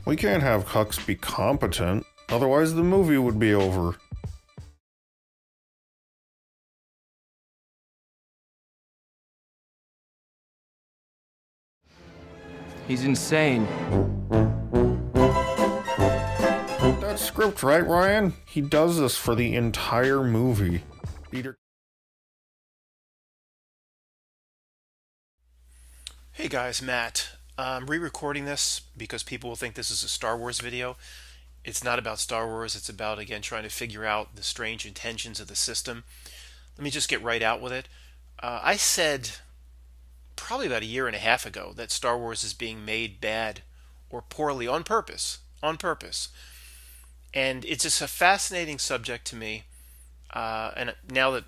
We can't have Hux be competent, otherwise the movie would be over. He's insane. That's script, right, Ryan? He does this for the entire movie. Peter. Hey guys, Matt. I'm re-recording this because people will think this is a Star Wars video. It's not about Star Wars, it's about, again, trying to figure out the strange intentions of the system. Let me just get right out with it. I said probably about a year and a half ago that Star Wars is being made bad or poorly on purpose. On purpose. And it's just a fascinating subject to me. And now that,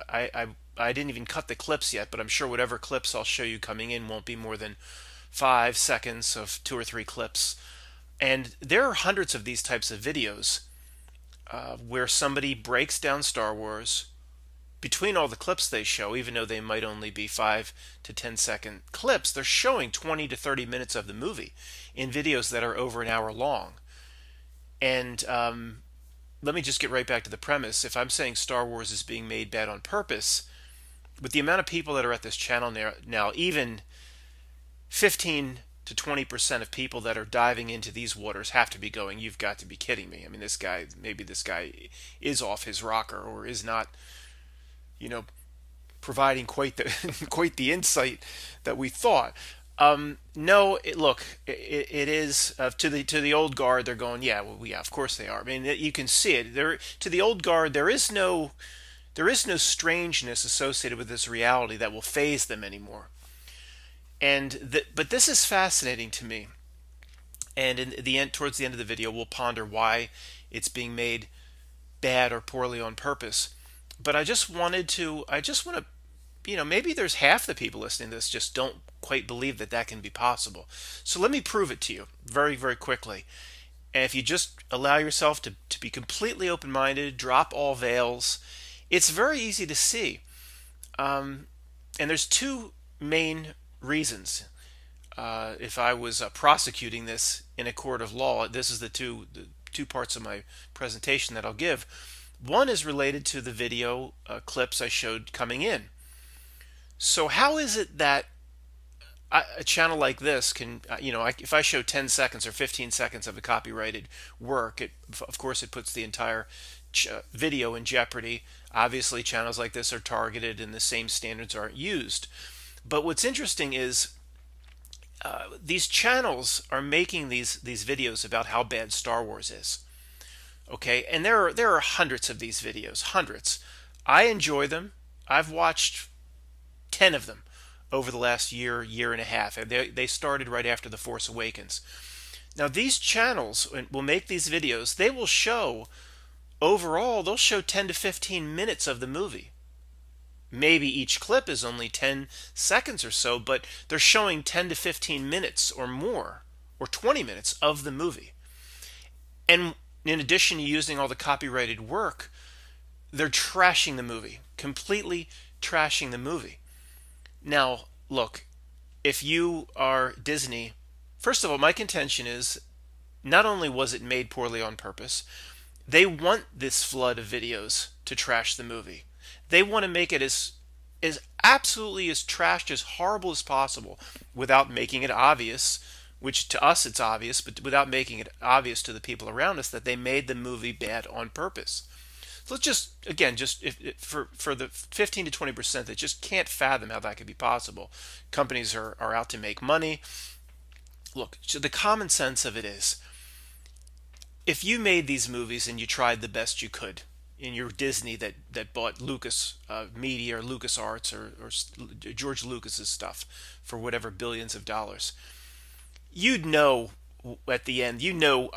I didn't even cut the clips yet, but I'm sure whatever clips I'll show you coming in won't be more than 5 seconds of 2 or 3 clips. And there are hundreds of these types of videos where somebody breaks down Star Wars. Between all the clips they show, even though they might only be 5 to 10-second clips, they're showing 20 to 30 minutes of the movie in videos that are over an hour long. And let me just get right back to the premise. If I'm saying Star Wars is being made bad on purpose, with the amount of people that are at this channel now, even 15 to 20% of people that are diving into these waters have to be going, you've got to be kidding me. I mean, maybe this guy is off his rocker or is not, providing quite the insight that we thought. No, it is to the old guard. They're going, yeah, well, yeah, of course they are. I mean, you can see it. To the old guard, there is no strangeness associated with this reality that will faze them anymore. But this is fascinating to me. And in the end, towards the end of the video, we'll ponder why it's being made bad or poorly on purpose. But I just want to, maybe there's half the people listening to this just don't quite believe that can be possible. So let me prove it to you very, very quickly. And if you just allow yourself to be completely open-minded, drop all veils, it's very easy to see. And there's 2 main reasons. If I was prosecuting this in a court of law, this is the two parts of my presentation that I'll give. One is related to the video clips I showed coming in. So how is it that a channel like this can, if I show 10 seconds or 15 seconds of a copyrighted work, of course it puts the entire video in jeopardy. Obviously channels like this are targeted and the same standards aren't used. But what's interesting is these channels are making these videos about how bad Star Wars is. Okay, and there are hundreds of these videos, hundreds. I enjoy them. I've watched 10 of them over the last year and a half. They started right after The Force Awakens. Now these channels will make these videos. They will show, overall, they'll show 10 to 15 minutes of the movie. Maybe each clip is only 10 seconds or so, but they're showing 10 to 15 minutes or more, or 20 minutes of the movie. And in addition to using all the copyrighted work, they're trashing the movie, completely trashing the movie. Now, look, if you are Disney, first of all, my contention is not only was it made poorly on purpose, they want this flood of videos to trash the movie. They want to make it as absolutely as trashed, as horrible as possible without making it obvious, which to us it's obvious, but without making it obvious to the people around us that they made the movie bad on purpose. So let's just, again, for the 15 to 20% that just can't fathom how that could be possible. Companies are out to make money. Look, so the common sense of it is, if you made these movies and you tried the best you could, in your Disney that bought Lucas Media or Lucas Arts or George Lucas's stuff for whatever billions of dollars, you'd know at the end,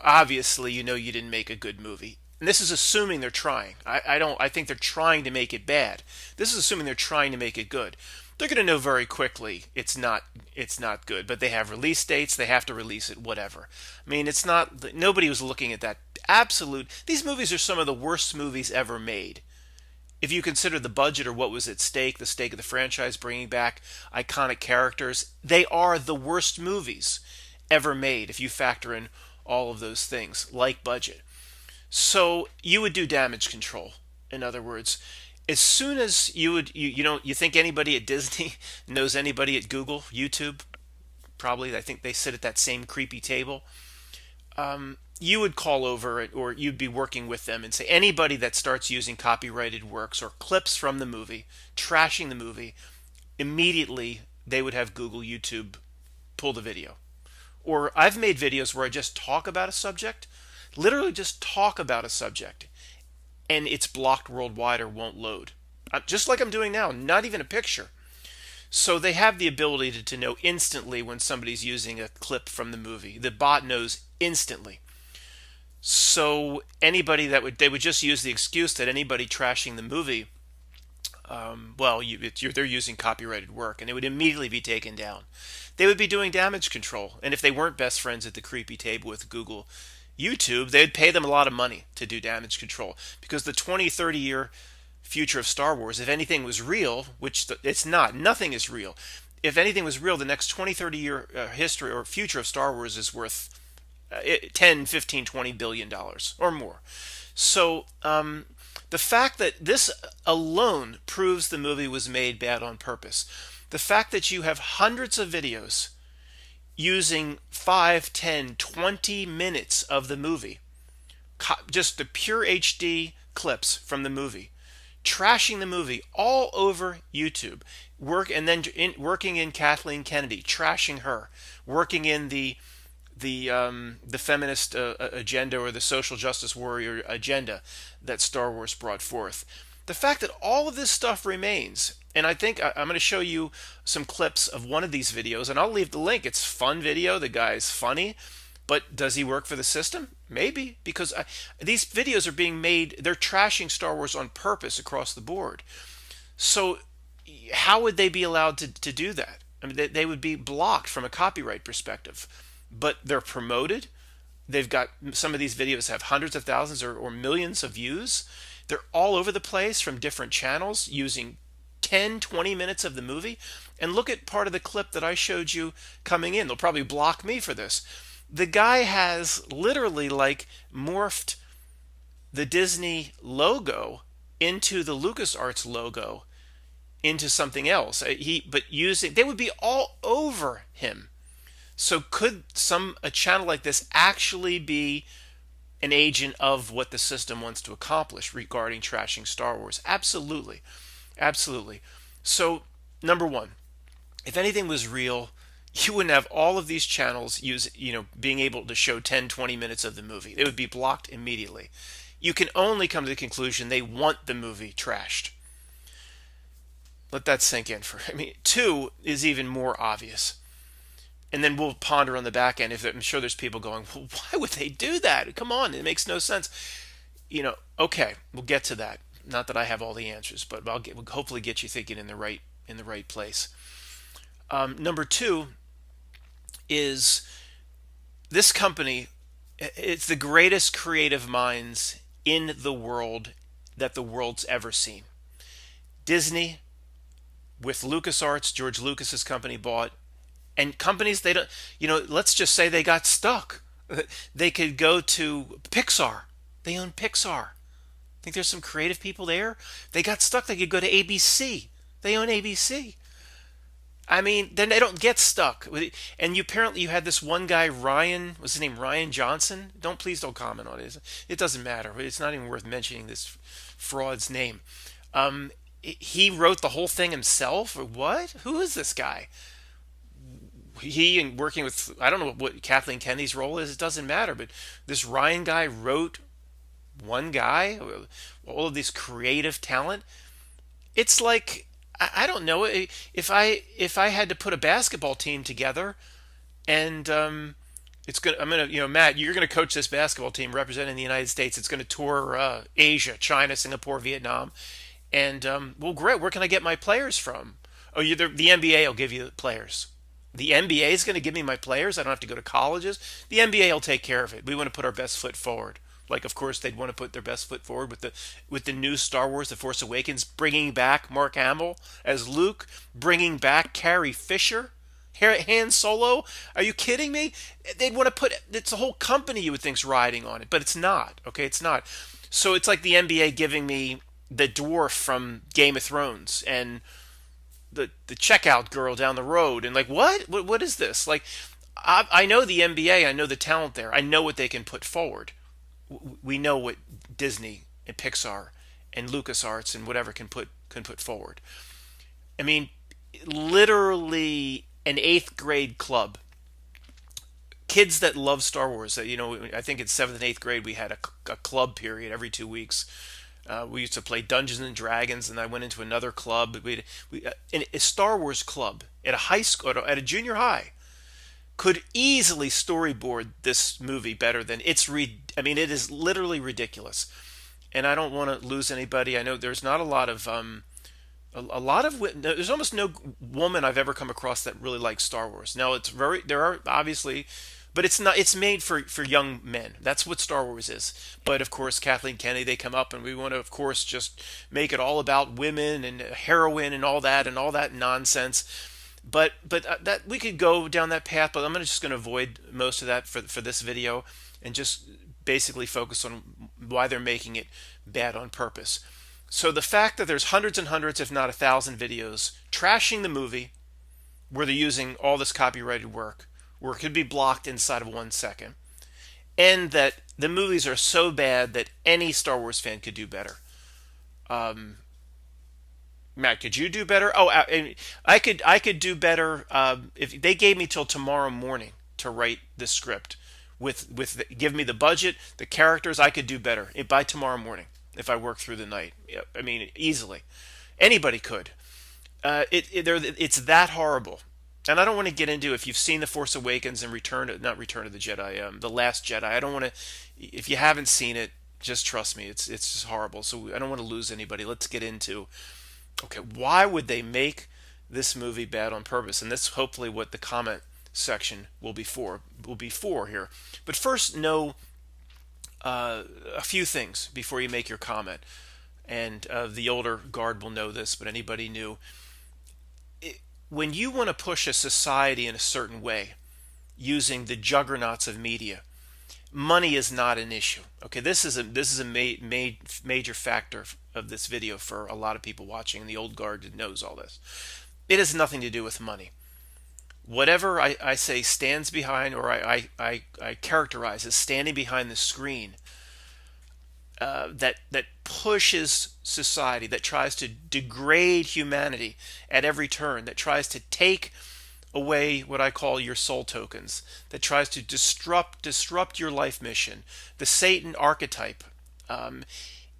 obviously you didn't make a good movie. And this is assuming they're trying. I think they're trying to make it bad. This is assuming they're trying to make it good. They're going to know very quickly it's not good, but they have release dates, they have to release it, whatever. I mean, it's not, nobody was looking at that. These movies are some of the worst movies ever made. If you consider the budget or what was at stake, the stake of the franchise, bringing back iconic characters, they are the worst movies ever made if you factor in all of those things, like budget. So you would do damage control. In other words, as soon as you think anybody at Disney knows anybody at Google, YouTube, probably, I think they sit at that same creepy table. You would call over it, or you'd be working with them and say anybody that starts using copyrighted works or clips from the movie, trashing the movie, immediately they would have Google, YouTube pull the video. Or I've made videos where I just talk about a subject, literally just talk about a subject, and it's blocked worldwide or won't load. Just like I'm doing now, not even a picture. So they have the ability to know instantly when somebody's using a clip from the movie. The bot knows instantly. So anybody they would just use the excuse that anybody trashing the movie, they're using copyrighted work, and it would immediately be taken down. They would be doing damage control, and if they weren't best friends at the creepy table with Google, YouTube, they'd pay them a lot of money to do damage control, because the 20, 30-year future of Star Wars, if anything was real, which it's not, nothing is real. If anything was real, the next 20, 30-year history or future of Star Wars is worth 10, 15, 20 billion dollars or more. So the fact that this alone proves the movie was made bad on purpose. The fact that you have hundreds of videos using 5, 10, 20 minutes of the movie, just the pure HD clips from the movie, trashing the movie all over YouTube, working in Kathleen Kennedy, trashing her, working in the feminist agenda or the social justice warrior agenda that Star Wars brought forth. The fact that all of this stuff remains, and I think I'm going to show you some clips of one of these videos, and I'll leave the link. It's a fun video. The guy's funny, but does he work for the system? Maybe, because these videos are being made, they're trashing Star Wars on purpose across the board. So how would they be allowed to do that? I mean, they would be blocked from a copyright perspective. But they're promoted. They've got, some of these videos have hundreds of thousands or millions of views. They're all over the place from different channels using 10, 20 minutes of the movie. And look at part of the clip that I showed you coming in. They'll probably block me for this. The guy has literally like morphed the Disney logo into the LucasArts logo into something else. They would be all over him. So could a channel like this actually be an agent of what the system wants to accomplish regarding trashing Star Wars? Absolutely. Absolutely. So, number one, if anything was real, you wouldn't have all of these channels being able to show 10, 20 minutes of the movie. It would be blocked immediately. You can only come to the conclusion they want the movie trashed. Let that sink in two is even more obvious. And then we'll ponder on the back end. I'm sure there's people going, well, why would they do that? Come on, it makes no sense. Okay, we'll get to that. Not that I have all the answers, but we'll hopefully get you thinking in the right place. Number two is this company. It's the greatest creative minds in the world that the world's ever seen. Disney, with LucasArts, George Lucas's company, bought. And companies, they don't, let's just say they got stuck. They could go to Pixar. They own Pixar. Think there's some creative people there? They got stuck. They could go to ABC. They own ABC. I mean, then they don't get stuck. And apparently you had this one guy, Ryan, what's his name, Ryan Johnson? Please don't comment on it. It doesn't matter. It's not even worth mentioning this fraud's name. He wrote the whole thing himself? Or what? Who is this guy? And working with, I don't know what Kathleen Kennedy's role is, it doesn't matter, but this Ryan guy wrote one guy, all of this creative talent. It's like, I don't know, if I had to put a basketball team together, and Matt, you're gonna coach this basketball team representing the United States. It's gonna tour Asia, China, Singapore, Vietnam, and well, great. Where can I get my players from? Oh, the NBA will give you the players. The NBA is going to give me my players. I don't have to go to colleges. The NBA will take care of it. We want to put our best foot forward. Like, of course, they'd want to put their best foot forward with the new Star Wars: The Force Awakens, bringing back Mark Hamill as Luke, bringing back Carrie Fisher. Han Solo? Are you kidding me? They'd want to put it's a whole company you would think's riding on it, but it's not. Okay, it's not. So it's like the NBA giving me the dwarf from Game of Thrones and the checkout girl down the road, and like what is this? Like I know the NBA, I know the talent there, I know what they can put forward. We know what Disney and Pixar and LucasArts and whatever can put forward. I mean, literally an eighth grade club. Kids that love Star Wars. I think in seventh and eighth grade we had a club period every 2 weeks. We used to play Dungeons and Dragons, and I went into another club. A Star Wars club at a high school, at a junior high, could easily storyboard this movie better than I mean, it is literally ridiculous. And I don't want to lose anybody. I know there's not a lot of there's almost no woman I've ever come across that really likes Star Wars. Now there are obviously, but it's made for young men. That's what Star Wars is. But of course, Kathleen Kennedy, they come up and we want to, of course, just make it all about women and heroin and all that nonsense. But that we could go down that path, but I'm just going to avoid most of that for this video and just basically focus on why they're making it bad on purpose. So the fact that there's hundreds and hundreds, if not 1,000 videos trashing the movie where they're using all this copyrighted work, where it could be blocked inside of 1 second, and that the movies are so bad that any Star Wars fan could do better. Matt, could you do better? Oh, I could do better if they gave me till tomorrow morning to write the script. Give me the budget, the characters, I could do better by tomorrow morning if I work through the night. I mean, easily. Anybody could. It's that horrible. And I don't want to get into if you've seen The Force Awakens and not Return of the Jedi, The Last Jedi. I don't want to. If you haven't seen it, just trust me, it's just horrible. So I don't want to lose anybody. Let's get into. Okay, why would they make this movie bad on purpose? And that's hopefully what the comment section will be for here. But first, know a few things before you make your comment. And the older guard will know this, but anybody new. When you want to push a society in a certain way using the juggernauts of media, money is not an issue. Okay, this is a major factor of this video for a lot of people watching, and the old guard knows all this. It has nothing to do with money. Whatever I say stands behind, or I characterize as standing behind the screen, that pushes society, that tries to degrade humanity at every turn, that tries to take away what I call your soul tokens, that tries to disrupt your life mission, the Satan archetype.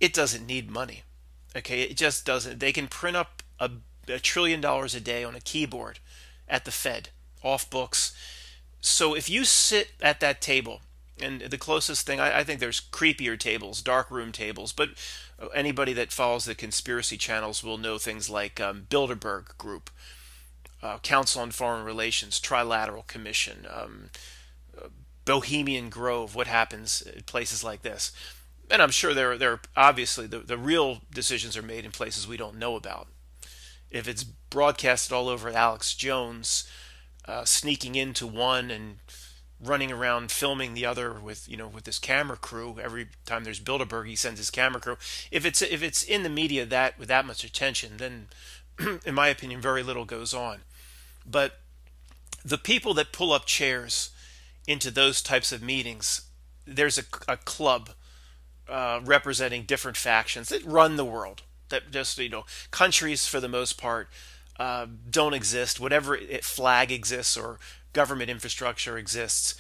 It doesn't need money. Okay, it just doesn't. They can print up $1 trillion a day on a keyboard at the Fed, off books. So if you sit at that table, and the closest thing, I think there's creepier tables, dark room tables, but anybody that follows the conspiracy channels will know things like Bilderberg Group, Council on Foreign Relations, Trilateral Commission, Bohemian Grove, what happens at places like this. And I'm sure there obviously the real decisions are made in places we don't know about. If it's broadcasted all over Alex Jones, sneaking into one and running around filming the other with this camera crew, every time there's Bilderberg he sends his camera crew. If it's in the media with that much attention, then in my opinion very little goes on. But the people that pull up chairs into those types of meetings, there's a club representing different factions that run the world, that just countries for the most part don't exist. Whatever flag exists or government infrastructure exists,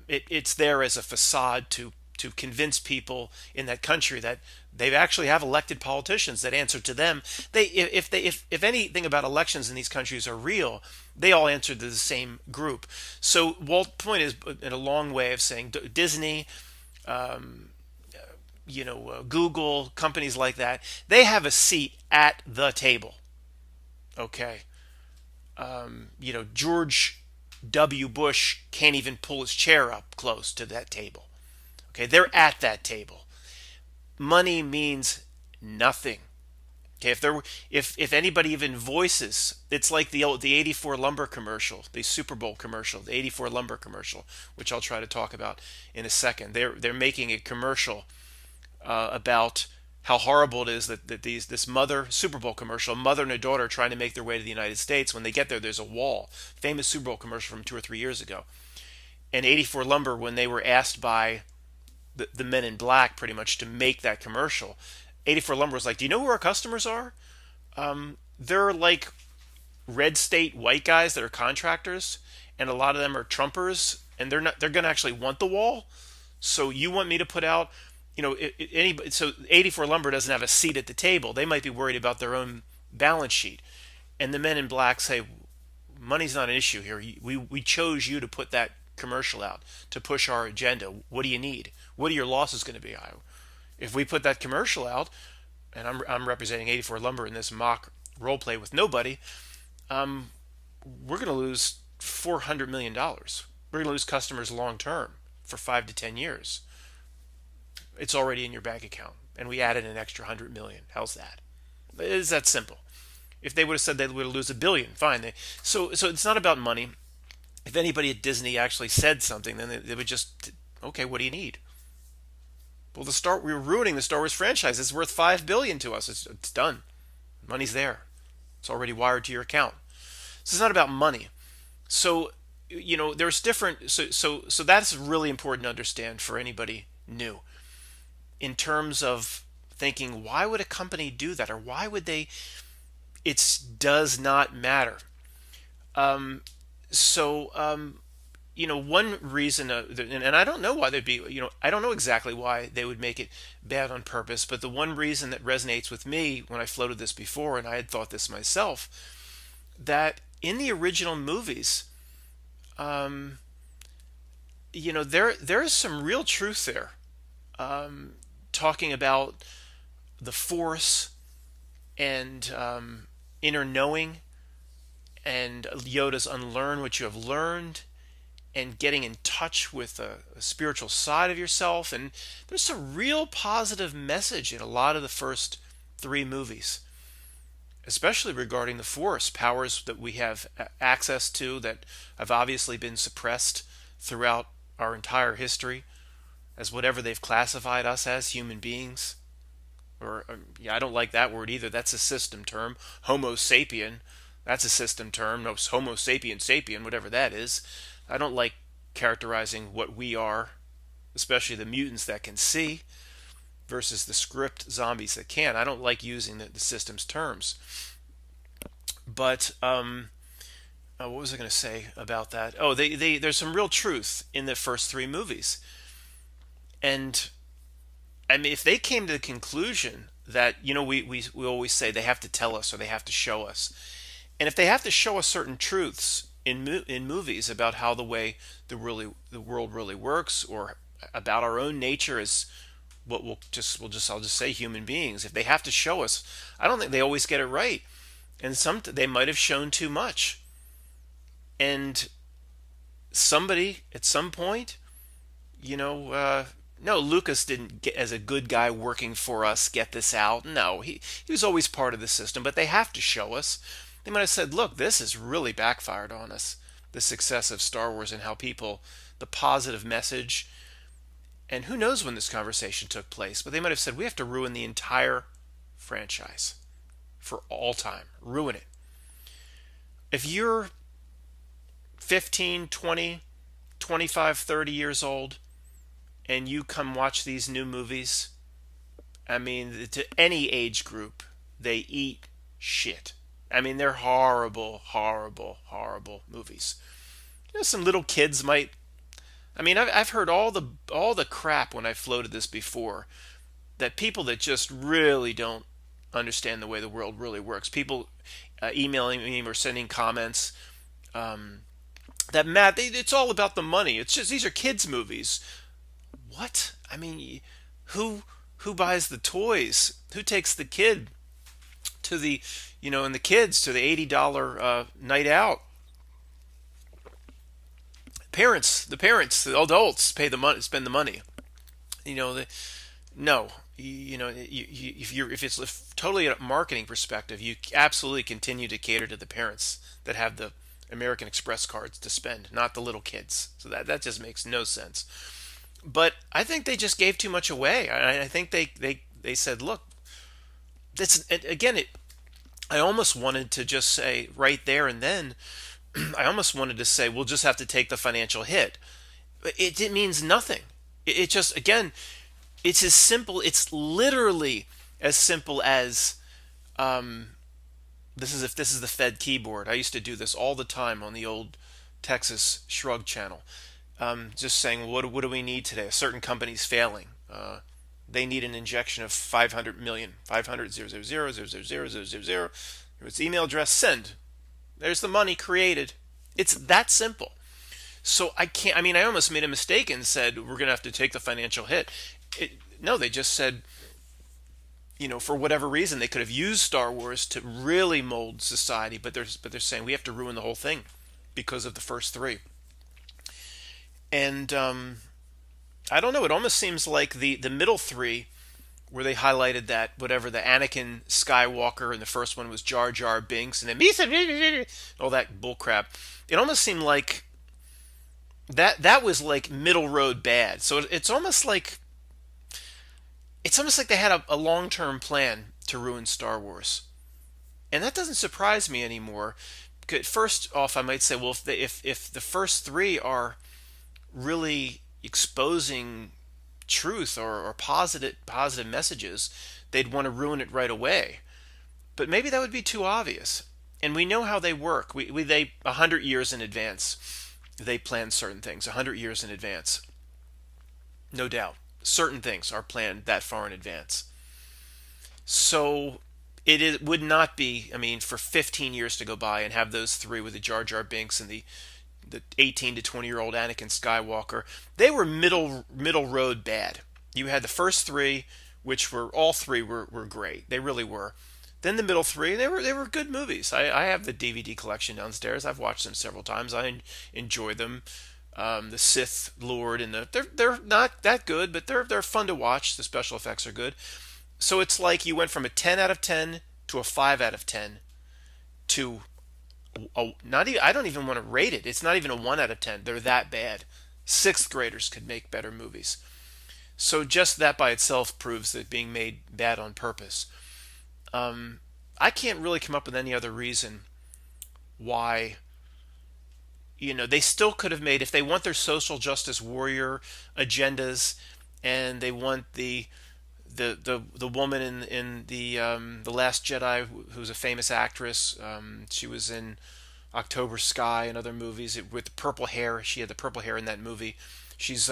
it's there as a facade to convince people in that country that they actually have elected politicians that answer to them. If anything about elections in these countries are real, they all answer to the same group. So Walt's point is, in a long way of saying, Disney, Google, companies like that, they have a seat at the table. Okay. George W. Bush can't even pull his chair up close to that table. Okay, they're at that table. Money means nothing. Okay, if anybody even voices, it's like the '84 lumber commercial, the Super Bowl commercial, the '84 lumber commercial, which I'll try to talk about in a second. They're making a commercial about how horrible it is that this mother Super Bowl commercial, a mother and a daughter trying to make their way to the United States. When they get there, there's a wall. Famous Super Bowl commercial from 2 or 3 years ago. And '84 lumber, when they were asked by the men in black pretty much to make that commercial, '84 lumber was like, "Do you know who our customers are? They're like red state white guys that are contractors, and a lot of them are Trumpers, and they're going to actually want the wall. So you want me to put out, so '84 lumber doesn't have a seat at the table. They might be worried about their own balance sheet." And the men in black say, "Money's not an issue here. We chose you to put that commercial out to push our agenda. What do you need? What are your losses going to be? If we put that commercial out, and I'm representing '84 lumber in this mock role play with nobody, we're going to lose $400 million. We're going to lose customers long term for 5 to 10 years. It's already in your bank account, and we added an extra 100 million. How's that? It's that simple. If they would have said they would lose $1 billion, fine. So it's not about money. If anybody at Disney actually said something, then they would just, okay, what do you need? Well, we're ruining the Star Wars franchise. It's worth $5 billion to us. It's done. Money's there. It's already wired to your account. So it's not about money. So there's different. So that's really important to understand for anybody new, in terms of thinking, why would a company do that, or why would they? It does not matter. One reason, and I don't know why they'd be, I don't know exactly why they would make it bad on purpose, but the one reason that resonates with me when I floated this before, and I had thought this myself, that in the original movies, there is some real truth there, talking about the Force and inner knowing, and Yoda's unlearn what you have learned, and getting in touch with a spiritual side of yourself. And there's some real positive message in a lot of the first 3 movies, especially regarding the Force, powers that we have access to that have obviously been suppressed throughout our entire history as whatever they've classified us as, human beings. Or I don't like that word either. That's a system term. Homo sapien, that's a system term. No, Homo sapien, whatever that is. I don't like characterizing what we are, especially the mutants that can see versus the script zombies that can't. I don't like using the system's terms. But what was I going to say about that? Oh, there's some real truth in the first 3 movies. And I mean, if they came to the conclusion that, we always say they have to tell us or they have to show us. And if they have to show us certain truths in movies about how the world really works, or about our own nature as what I'll just say human beings, if they have to show us, I don't think they always get it right. And they might have shown too much. And somebody at some point, no, Lucas didn't get, as a good guy working for us, get this out. No, he was always part of the system, but they have to show us. They might have said, look, this has really backfired on us, the success of Star Wars, and how the positive message, and who knows when this conversation took place, but they might have said, we have to ruin the entire franchise for all time. Ruin it. If you're 15, 20, 25, 30 years old, and you come watch these new movies, I mean, to any age group, they eat shit. I mean, they're horrible, horrible, horrible movies. Some little kids might. I mean, I've heard all the crap when I floated this before, that people that just really don't understand the way the world really works, people emailing me or sending comments, that Matt, it's all about the money. It's just, these are kids' movies. What? I mean, who buys the toys? Who takes the kid to the, and the kids to the $80 night out? The parents, the adults pay the money, spend the money. No, if it's totally a marketing perspective, you absolutely continue to cater to the parents that have the American Express cards to spend, not the little kids. So that just makes no sense. But I think they just gave too much away. I think they said, look, that's again it. I almost wanted to just say right there and then, I almost wanted to say we'll just have to take the financial hit. It means nothing. It just, again, it's as simple. It's literally as simple as this is if this is the Fed keyboard. I used to do this all the time on the old Texas Shrug channel. Just saying, what do we need today? A certain company's failing. They need an injection of 500 million. 500 000 000 000 000. Its email address, send. There's the money created. It's that simple. So I can't, I mean, I almost made a mistake and said, we're going to have to take the financial hit. No, they just said, for whatever reason, they could have used Star Wars to really mold society, but they're saying we have to ruin the whole thing because of the first three. And I don't know, it almost seems like the middle three, where they highlighted that whatever the Anakin Skywalker and the first one was Jar Jar Binks and then all that bullcrap. It almost seemed like that was like middle road bad. So it's almost like they had a long-term plan to ruin Star Wars, and that doesn't surprise me anymore. First off, I might say, well, if the first three are really exposing truth or positive messages, they'd want to ruin it right away. But maybe that would be too obvious. And we know how they work. They 100 years in advance, they plan certain things. 100 years in advance, no doubt. Certain things are planned that far in advance. So it would not be, I mean, for 15 years to go by and have those three with the Jar Jar Binks and the 18 to 20-year-old Anakin Skywalker, they were middle road bad. You had the first three, which were all three were great. They really were. Then the middle three, they were good movies. I have the DVD collection downstairs. I've watched them several times. I enjoy them. The Sith Lord and they're not that good, but they're fun to watch. The special effects are good. So it's like you went from a 10 out of 10 to a 5 out of 10 to not even, I don't even want to rate it. It's not even a 1 out of 10. They're that bad. Sixth graders could make better movies. So just that by itself proves that being made bad on purpose. I can't really come up with any other reason why. They still could have made, if they want their social justice warrior agendas, and they want the woman in the Last Jedi, who's a famous actress. She was in October Sky and other movies with the purple hair. She had the purple hair in that movie. She's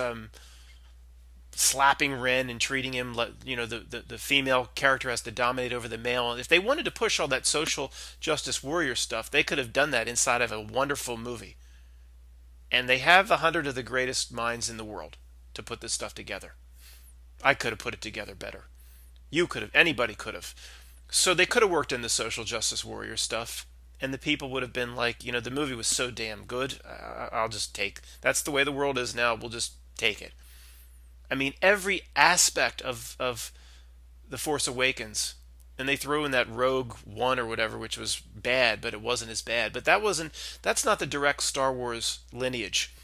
slapping Ren and treating him like, the female character has to dominate over the male. If they wanted to push all that social justice warrior stuff, they could have done that inside of a wonderful movie. And they have 100 of the greatest minds in the world to put this stuff together. I could have put it together better. You could have. Anybody could have. So they could have worked in the social justice warrior stuff, and the people would have been like, the movie was so damn good, I'll just take. That's the way the world is now. We'll just take it. I mean, every aspect of The Force Awakens, and they threw in that Rogue One or whatever, which was bad, but it wasn't as bad. But that's not the direct Star Wars lineage.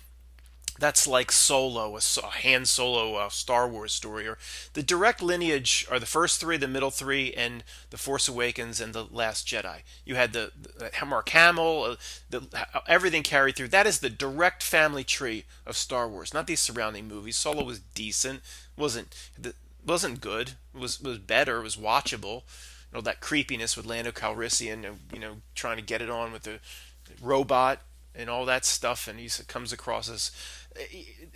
That's like Solo, a Han Solo Star Wars story. Or the direct lineage are the first three, the middle three, and The Force Awakens and The Last Jedi. You had the Mark Hamill, everything carried through. That is the direct family tree of Star Wars, not these surrounding movies. Solo was decent, wasn't good. It was better. It was watchable. That creepiness with Lando Calrissian, trying to get it on with the robot and all that stuff, and he comes across as.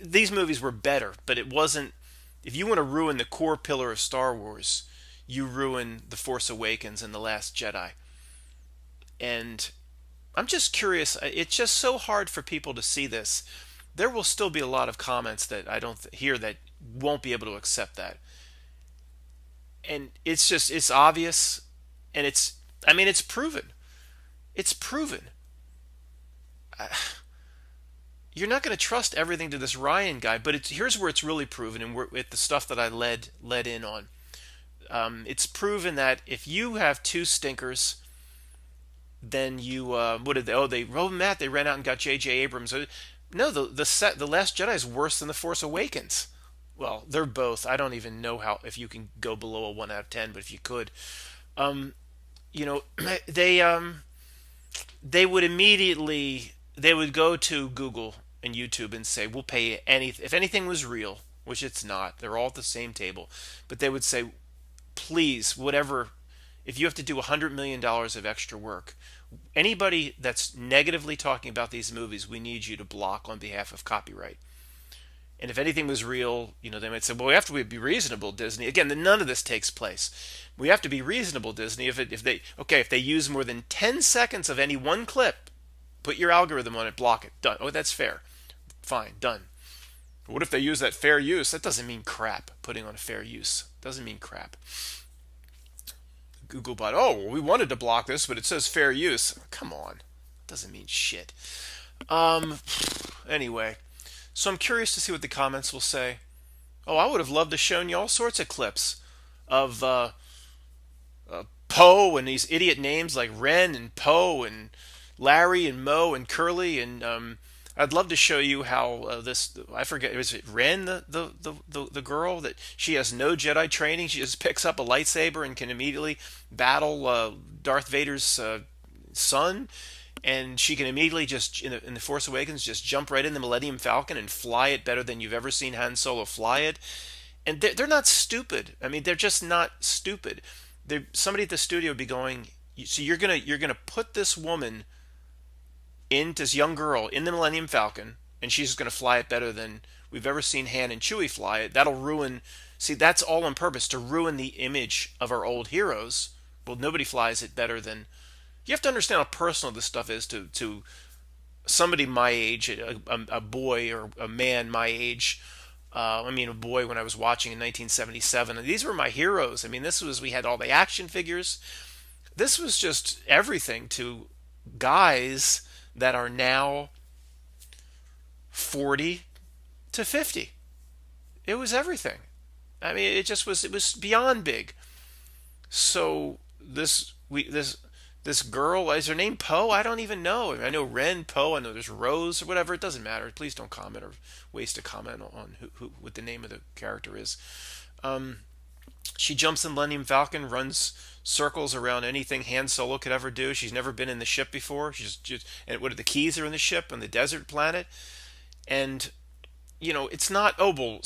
These movies were better, but it wasn't. If you want to ruin the core pillar of Star Wars, you ruin The Force Awakens and The Last Jedi. And I'm just curious. It's just so hard for people to see this. There will still be a lot of comments that I don't hear that won't be able to accept that. And it's obvious, and it's proven. It's proven. You're not going to trust everything to this Ryan guy, but here's where it's really proven, and the stuff that I led in on. It's proven that if you have two stinkers, then you what did they? Matt, they ran out and got J.J. Abrams. No, the Last Jedi is worse than the Force Awakens. Well, they're both. I don't even know how if you can go below a 1 out of 10, but if you could, um, you know, they they would immediately they would go to Google and YouTube and say we'll pay any if anything was real, which it's not. They're all at the same table, but they would say please whatever if you have to do $100 million of extra work, anybody that's negatively talking about these movies, we need you to block on behalf of copyright. And if anything was real, they might say, well, we have to be reasonable, Disney. Again, none of this takes place. We have to be reasonable, Disney. If they use more than 10 seconds of any one clip, put your algorithm on it, block it. Done. Oh, that's fair. Fine, done. What if they use that fair use? That doesn't mean crap. Putting on a fair use doesn't mean crap. Googlebot, oh, well, we wanted to block this, but it says fair use. Come on. Doesn't mean shit. Anyway, so I'm curious to see what the comments will say. Oh, I would have loved to have shown you all sorts of clips of Poe and these idiot names like Ren and Poe and Larry and Moe and Curly, and I'd love to show you how I forget, was it Ren, the girl, that she has no Jedi training, she just picks up a lightsaber and can immediately battle Darth Vader's son, and she can immediately just, in the Force Awakens, just jump right in the Millennium Falcon and fly it better than you've ever seen Han Solo fly it. And they're not stupid. I mean, they're just not stupid. Somebody at the studio would be going, so you're gonna put this woman into this young girl in the Millennium Falcon, and she's going to fly it better than we've ever seen Han and Chewie fly it. That'll ruin. See, that's all on purpose to ruin the image of our old heroes. Well, nobody flies it better than. You have to understand how personal this stuff is to somebody my age, a boy or a man my age. I mean, a boy when I was watching in 1977. And these were my heroes. I mean, we had all the action figures. This was just everything to guys that are now 40 to 50. It was everything. I mean, it was beyond big. So this girl, is her name Poe? I don't even know. I know Ren, Poe, I know there's Rose or whatever. It doesn't matter. Please don't comment or waste a comment on what the name of the character is. She jumps in Millennium Falcon, runs circles around anything Han Solo could ever do. She's never been in the ship before. And what are the keys are in the ship on the desert planet? And it's not, oh, well,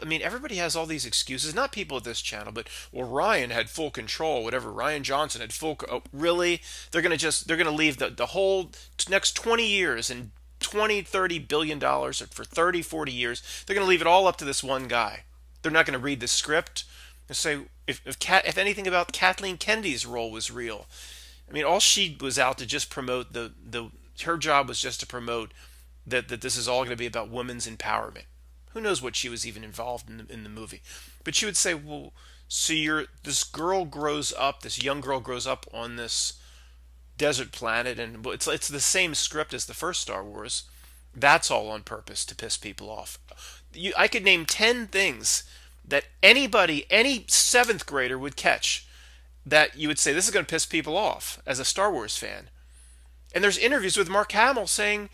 I mean, everybody has all these excuses, not people at this channel, but, well, Ryan had full control, whatever, Ryan Johnson had oh, really? They're going to leave the whole next 20 years and $20-30 billion for 30-40 years. They're going to leave it all up to this one guy. They're not going to read the script and say, if anything about Kathleen Kennedy's role was real. I mean, all she was out to just promote her job was just to promote that this is all going to be about women's empowerment. Who knows what she was even involved in the movie. But she would say, well, so this young girl grows up on this desert planet, and it's the same script as the first Star Wars. That's all on purpose to piss people off. I could name 10 things that any 7th grader would catch that you would say, this is going to piss people off as a Star Wars fan. And there's interviews with Mark Hamill saying,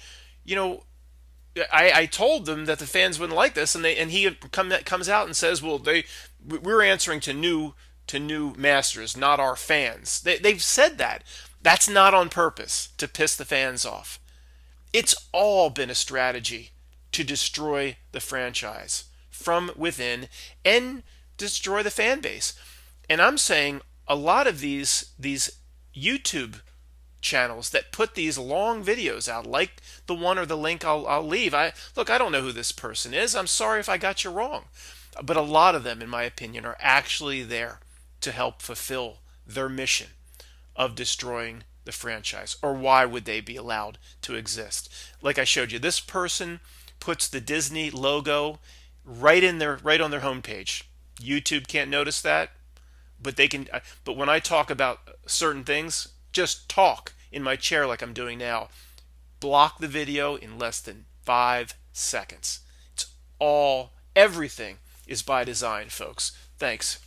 I told them that the fans wouldn't like this, and he comes out and says, well, we're answering to new masters, not our fans. They've said that. That's not on purpose to piss the fans off. It's all been a strategy to destroy the franchise from within and destroy the fan base. And I'm saying a lot of these YouTube channels that put these long videos out, like the one or the link I'll leave. I don't know who this person is. I'm sorry if I got you wrong. But a lot of them, in my opinion, are actually there to help fulfill their mission of destroying the franchise. Or why would they be allowed to exist? Like I showed you, this person puts the Disney logo right on their homepage. YouTube can't notice that, but they can. But when I talk about certain things, just talk in my chair like I'm doing now, block the video in less than 5 seconds. Everything is by design, folks. Thanks.